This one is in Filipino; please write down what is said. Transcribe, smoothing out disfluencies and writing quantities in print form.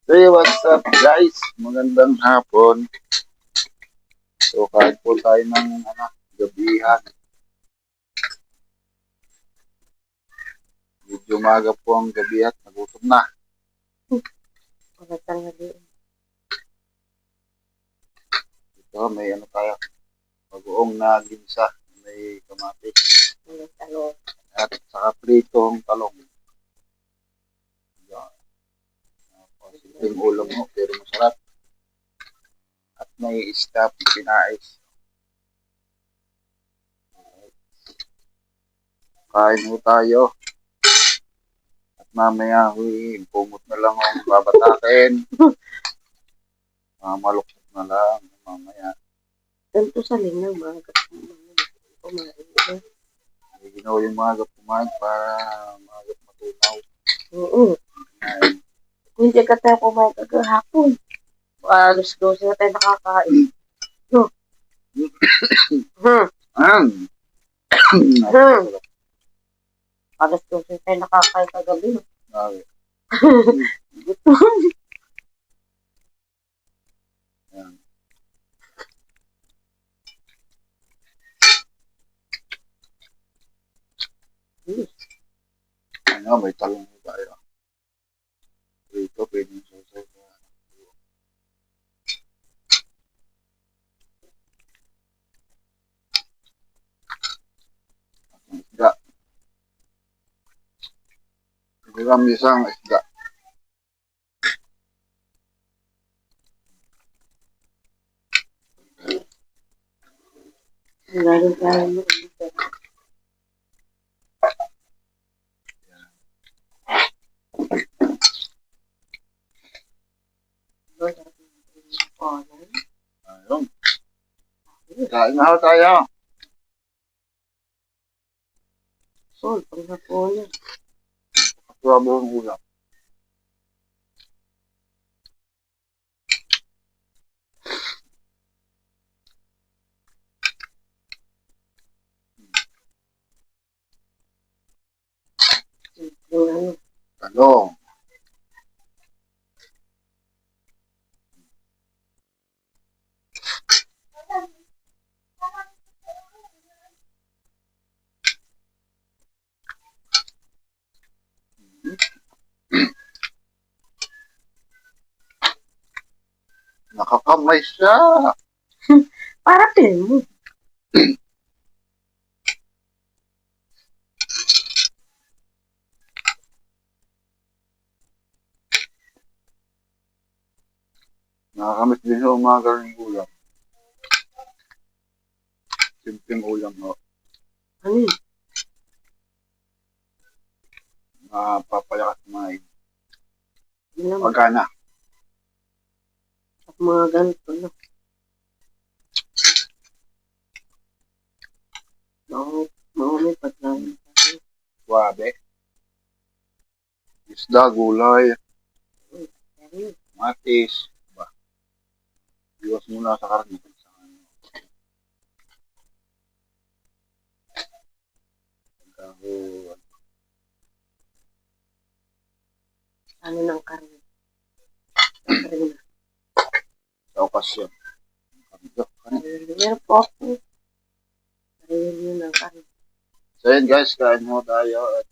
Hey, what's up guys? Magandang hapon. So, kahit po tayo ng gabihan. Medyo umaga po ang gabi at nagutom na. Ito, may tayo. Bagoong na ginsa. May kamatis. At saka pritong talong. Simpleng ulam mo, pero masarap. At may isda pinais. Kain mo tayo. At mamaya, pumot na lang ang babatakin. Malukot na lang mamaya. Ganito sa linang mga kumain. Ginawa yung mga kumain para mga matunaw. Oo. Kung hindi ka tayo kumain kagahapon, alas 12 na tayo nakakain. Alas 12 tayo nakakain kagabi. Gutom. May talong tayo. Dito, pwede yung susay. Isda. Gram isang isda. Galing tayo mo. Ayun. Kain na tayo. Sol, pag napunan. Patuwa mo ang ulam. Talong. Nakakamay siya. Para pin mo. Nakakamit din sa umaga ng ulam. Simpleng ulam mo. Ano yun? Papalakas kumain. Yun naman. Pagkana. At mga ganito, no? Maumipad lang. Suwabe. Isda, gulay. Matis. Iwas muna sa karne. Ano ng karne? Karne. Sa okasyon. Meron po ako. Karne yun ng karne. So yun guys, kain mo tayo at